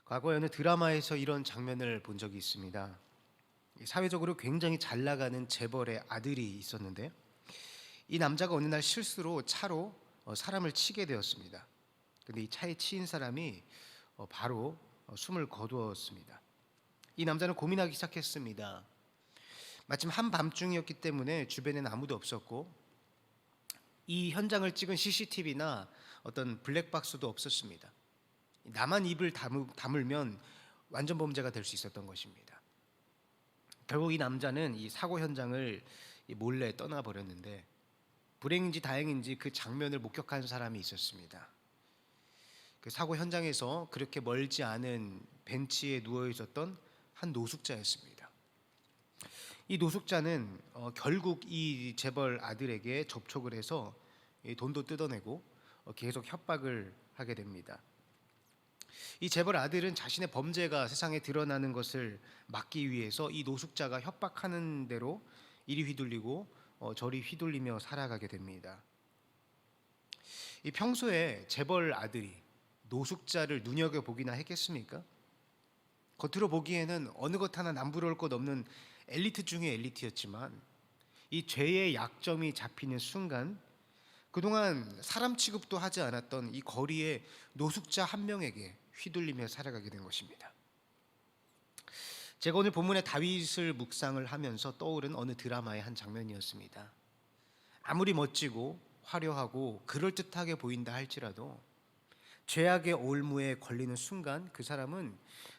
과거에 어느 드라마에서 이런 장면을 본 적이 있습니다. 사회적으로 굉장히 잘 나가는 재벌의 아들이 있었는데 이 남자가 어느 날 실수로 차로 사람을 치게 되었습니다. 근데 이 차에 치인 사람이 바로 숨을 거두었습니다. 이 남자는 고민하기 시작했습니다. 마침 한밤중이었기 때문에 주변에는 아무도 없었고 이 현장을 찍은 CCTV나 어떤 블랙박스도 없었습니다. 나만 입을 다물면 완전 범죄가 될 수 있었던 것입니다. 결국 이 남자는 이 사고 현장을 몰래 떠나버렸는데 불행인지 다행인지 그 장면을 목격한 사람이 있었습니다. 그 사고 현장에서 그렇게 멀지 않은 벤치에 누워 있었던 한 노숙자였습니다. 이 노숙자는 결국 이 재벌 아들에게 접촉을 해서 돈도 뜯어내고 계속 협박을 하게 됩니다. 이 재벌 아들은 자신의 범죄가 세상에 드러나는 것을 막기 위해서 이 노숙자가 협박하는 대로 이리 휘둘리고 저리 휘둘리며 살아가게 됩니다. 이 평소에 재벌 아들이 노숙자를 눈여겨보기나 했겠습니까? 겉으로 보기에는 어느 것 하나 남부러울 것 없는 엘리트 중의 엘리트였지만 이 죄의 약점이 잡히는 순간 그동안 사람 취급도 하지 않았던 이 거리의 노숙자 한 명에게 휘둘리며 살아가게 된 것입니다. 제가 오늘 본문의 다윗을 묵상을 하면서 떠오른 어느 드라마의 한 장면이었습니다. 아무리 멋지고 화려하고 그럴듯하게 보인다 할지라도 죄악의 올무에 걸리는 순간 그 사람은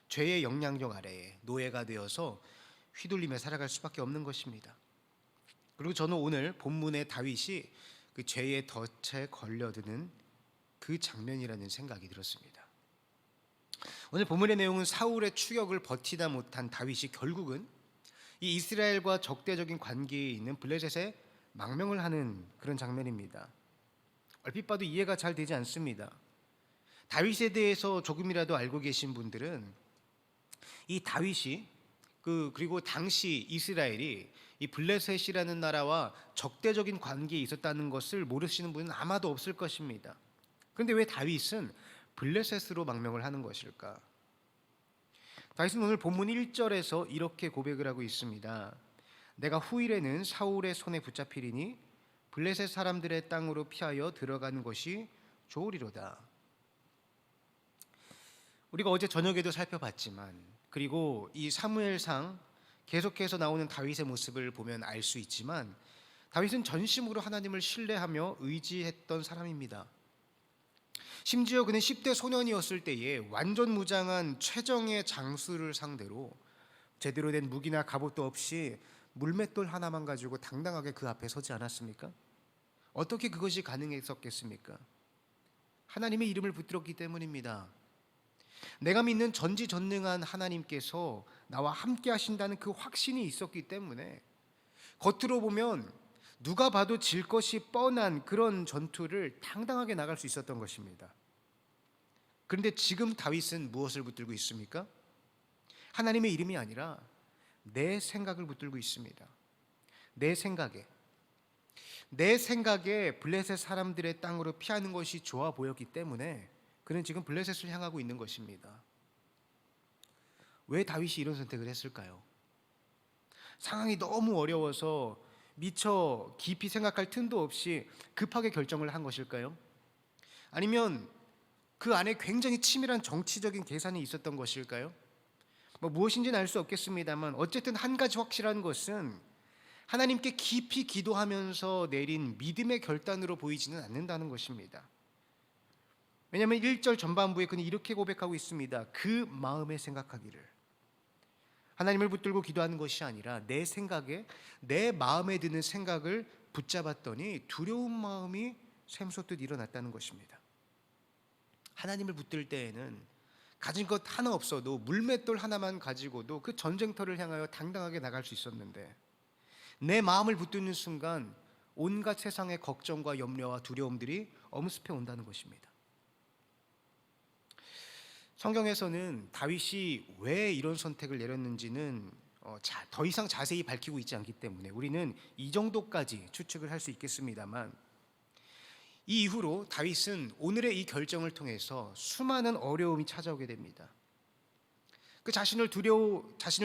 죄의 영향력 아래에 노예가 되어서 휘둘리며 살아갈 수밖에 없는 것입니다. 그리고 저는 오늘 본문의 다윗이 그 죄의 덫에 걸려드는 그 장면이라는 생각이 들었습니다. 오늘 본문의 내용은 사울의 추격을 버티다 못한 다윗이 결국은 이 이스라엘과 적대적인 관계에 있는 블레셋에 망명을 하는 그런 장면입니다. 얼핏 봐도 이해가 잘 되지 않습니다. 다윗에 대해서 조금이라도 알고 계신 분들은 이 다윗이 그리고 당시 이스라엘이 이 블레셋이라는 나라와 적대적인 관계에 있었다는 것을 모르시는 분은 아마도 없을 것입니다. 그런데 왜 다윗은 블레셋으로 망명을 하는 것일까? 다윗은 오늘 본문 1절에서 이렇게 고백을 하고 있습니다. 내가 후일에는 사울의 손에 붙잡히리니 블레셋 사람들의 땅으로 피하여 들어가는 것이 좋으리로다. 우리가 어제 저녁에도 살펴봤지만 그리고 이 사무엘상 계속해서 나오는 다윗의 모습을 보면 알 수 있지만 다윗은 전심으로 하나님을 신뢰하며 의지했던 사람입니다. 심지어 그는 10대 소년이었을 때에 완전 무장한 최정예 장수를 상대로 제대로 된 무기나 갑옷도 없이 물맷돌 하나만 가지고 당당하게 그 앞에 서지 않았습니까? 어떻게 그것이 가능했었겠습니까? 하나님의 이름을 붙들었기 때문입니다. 내가 믿는 전지전능한 하나님께서 나와 함께 하신다는 그 확신이 있었기 때문에 겉으로 보면 누가 봐도 질 것이 뻔한 그런 전투를 당당하게 나갈 수 있었던 것입니다. 그런데 지금 다윗은 무엇을 붙들고 있습니까? 하나님의 이름이 아니라 내 생각을 붙들고 있습니다. 내 생각에 블레셋 사람들의 땅으로 피하는 것이 좋아 보였기 때문에 그는 지금 블레셋을 향하고 있는 것입니다. 왜 다윗이 이런 선택을 했을까요? 상황이 너무 어려워서 미처 깊이 생각할 틈도 없이 급하게 결정을 한 것일까요? 아니면 그 안에 굉장히 치밀한 정치적인 계산이 있었던 것일까요? 무엇인지는 알 수 없겠습니다만 어쨌든 한 가지 확실한 것은 하나님께 깊이 기도하면서 내린 믿음의 결단으로 보이지는 않는다는 것입니다. 왜냐하면 1절 전반부에 그는 이렇게 고백하고 있습니다. 그 마음에 생각하기를. 하나님을 붙들고 기도하는 것이 아니라 내 생각에 내 마음에 드는 생각을 붙잡았더니 두려운 마음이 샘솟듯 일어났다는 것입니다. 하나님을 붙들 때에는 가진 것 하나 없어도 물맷돌 하나만 가지고도 그 전쟁터를 향하여 당당하게 나갈 수 있었는데 내 마음을 붙드는 순간 온갖 세상의 걱정과 염려와 두려움들이 엄습해 온다는 것입니다. 성경에서는 다윗이 왜 이런 선택을 내렸는지는 더 이상 자세히 밝히고 있지 않기 때문에 우리는 이 정도까지 추측을 할 수 있겠습니다만 이 이후로 다윗은 오늘의 이 결정을 통해서 수많은 어려움이 찾아오게 됩니다. 그 자신을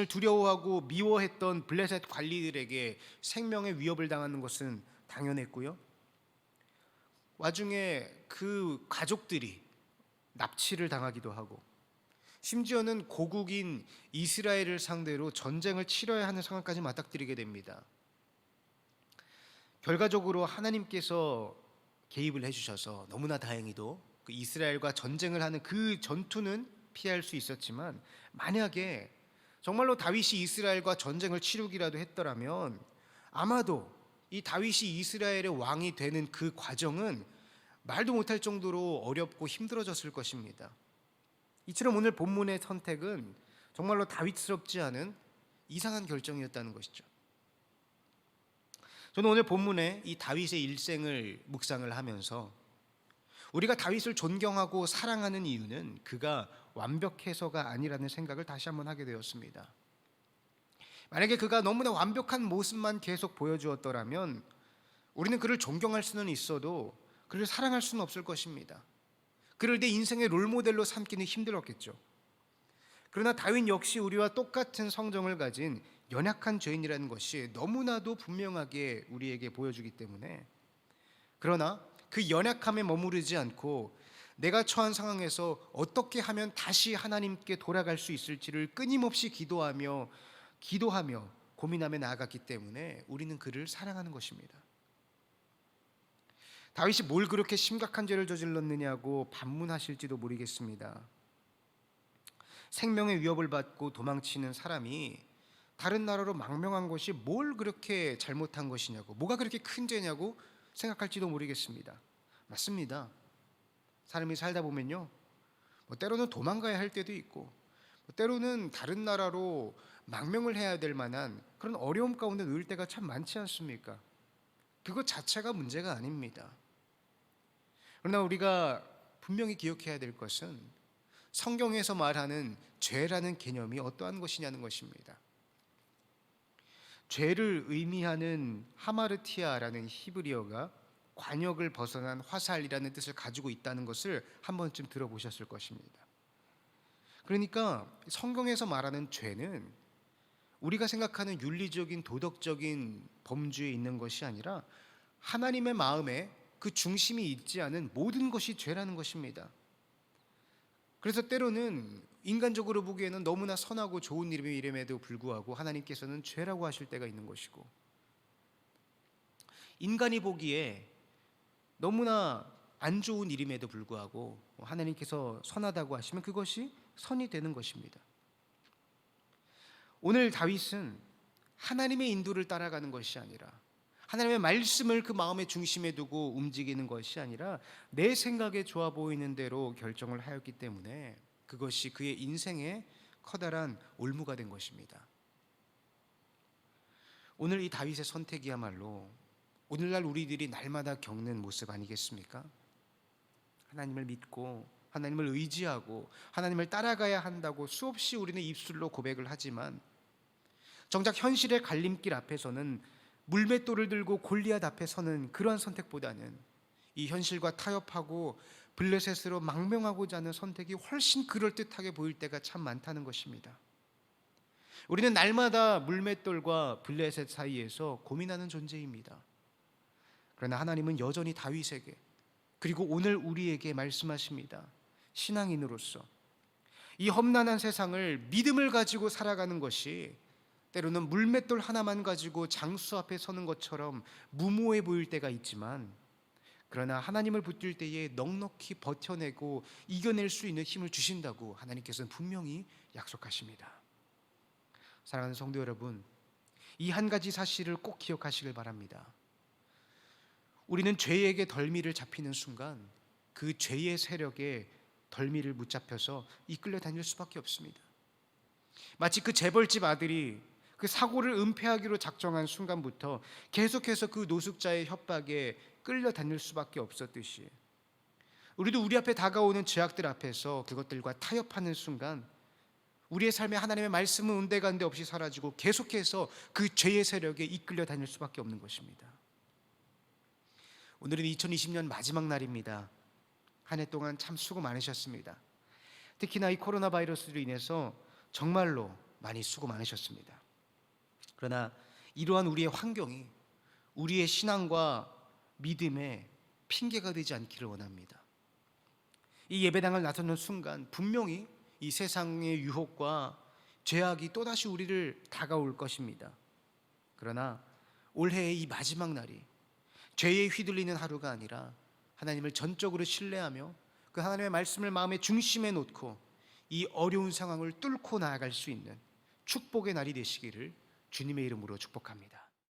두려워하고 미워했던 블레셋 관리들에게 생명의 위협을 당하는 것은 당연했고요. 와중에 그 가족들이 납치를 당하기도 하고, 심지어는 고국인 이스라엘을 상대로 전쟁을 치러야 하는 상황까지 맞닥뜨리게 됩니다. 결과적으로 하나님께서 개입을 해주셔서 너무나 다행히도 그 이스라엘과 전쟁을 하는 그 전투는 피할 수 있었지만, 만약에 정말로 다윗이 이스라엘과 전쟁을 치르기라도 했더라면 아마도 이 다윗이 이스라엘의 왕이 되는 그 과정은 말도 못할 정도로 어렵고 힘들어졌을 것입니다. 이처럼 오늘 본문의 선택은 정말로 다윗스럽지 않은 이상한 결정이었다는 것이죠. 저는 오늘 본문에 이 다윗의 일생을 묵상을 하면서 우리가 다윗을 존경하고 사랑하는 이유는 그가 완벽해서가 아니라는 생각을 다시 한번 하게 되었습니다. 만약에 그가 너무나 완벽한 모습만 계속 보여주었더라면 우리는 그를 존경할 수는 있어도 그를 사랑할 수는 없을 것입니다. 그를 내 인생의 롤모델로 삼기는 힘들었겠죠. 그러나 다윗 역시 우리와 똑같은 성정을 가진 연약한 죄인이라는 것이 너무나도 분명하게 우리에게 보여주기 때문에, 그러나 그 연약함에 머무르지 않고 내가 처한 상황에서 어떻게 하면 다시 하나님께 돌아갈 수 있을지를 끊임없이 기도하며 고민하며 나아갔기 때문에 우리는 그를 사랑하는 것입니다. 다윗이 뭘 그렇게 심각한 죄를 저질렀느냐고 반문하실지도 모르겠습니다. 생명의 위협을 받고 도망치는 사람이 다른 나라로 망명한 것이 뭘 그렇게 잘못한 것이냐고, 뭐가 그렇게 큰 죄냐고 생각할지도 모르겠습니다. 맞습니다. 사람이 살다 보면요, 때로는 도망가야 할 때도 있고, 때로는 다른 나라로 망명을 해야 될 만한 그런 어려움 가운데 놓일 때가 참 많지 않습니까? 그것 자체가 문제가 아닙니다. 그러나 우리가 분명히 기억해야 될 것은 성경에서 말하는 죄라는 개념이 어떠한 것이냐는 것입니다. 죄를 의미하는 하마르티아라는 히브리어가 관역을 벗어난 화살이라는 뜻을 가지고 있다는 것을 한 번쯤 들어보셨을 것입니다. 그러니까 성경에서 말하는 죄는 우리가 생각하는 윤리적인 도덕적인 범주에 있는 것이 아니라 하나님의 마음에 그 중심이 있지 않은 모든 것이 죄라는 것입니다. 그래서 때로는 인간적으로 보기에는 너무나 선하고 좋은 이름임에도 불구하고 하나님께서는 죄라고 하실 때가 있는 것이고, 인간이 보기에 너무나 안 좋은 일임에도 불구하고 하나님께서 선하다고 하시면 그것이 선이 되는 것입니다. 오늘 다윗은 하나님의 인도를 따라가는 것이 아니라, 하나님의 말씀을 그 마음의 중심에 두고 움직이는 것이 아니라 내 생각에 좋아 보이는 대로 결정을 하였기 때문에 그것이 그의 인생의 커다란 올무가 된 것입니다. 오늘 이 다윗의 선택이야말로 오늘날 우리들이 날마다 겪는 모습 아니겠습니까? 하나님을 믿고 하나님을 의지하고 하나님을 따라가야 한다고 수없이 우리는 입술로 고백을 하지만, 정작 현실의 갈림길 앞에서는 물맷돌을 들고 골리앗 앞에 서는 그러한 선택보다는 이 현실과 타협하고 블레셋으로 망명하고자 하는 선택이 훨씬 그럴듯하게 보일 때가 참 많다는 것입니다. 우리는 날마다 물맷돌과 블레셋 사이에서 고민하는 존재입니다. 그러나 하나님은 여전히 다윗에게, 그리고 오늘 우리에게 말씀하십니다. 신앙인으로서 이 험난한 세상을 믿음을 가지고 살아가는 것이 때로는 물맷돌 하나만 가지고 장수 앞에 서는 것처럼 무모해 보일 때가 있지만, 그러나 하나님을 붙들 때에 넉넉히 버텨내고 이겨낼 수 있는 힘을 주신다고 하나님께서는 분명히 약속하십니다. 사랑하는 성도 여러분, 이 한 가지 사실을 꼭 기억하시길 바랍니다. 우리는 죄에게 덜미를 잡히는 순간 그 죄의 세력에 덜미를 붙잡혀서 이끌려 다닐 수밖에 없습니다. 마치 그 재벌집 아들이 그 사고를 은폐하기로 작정한 순간부터 계속해서 그 노숙자의 협박에 끌려다닐 수밖에 없었듯이, 우리도 우리 앞에 다가오는 죄악들 앞에서 그것들과 타협하는 순간 우리의 삶에 하나님의 말씀은 온데간데 없이 사라지고 계속해서 그 죄의 세력에 이끌려 다닐 수밖에 없는 것입니다. 오늘은 2020년 마지막 날입니다. 한 해 동안 참 수고 많으셨습니다. 특히나 이 코로나 바이러스로 인해서 정말로 많이 수고 많으셨습니다. 그러나 이러한 우리의 환경이 우리의 신앙과 믿음의 핑계가 되지 않기를 원합니다. 이 예배당을 나서는 순간 분명히 이 세상의 유혹과 죄악이 또다시 우리를 다가올 것입니다. 그러나 올해의 이 마지막 날이 죄에 휘둘리는 하루가 아니라 하나님을 전적으로 신뢰하며 그 하나님의 말씀을 마음의 중심에 놓고 이 어려운 상황을 뚫고 나아갈 수 있는 축복의 날이 되시기를 주님의 이름으로 축복합니다.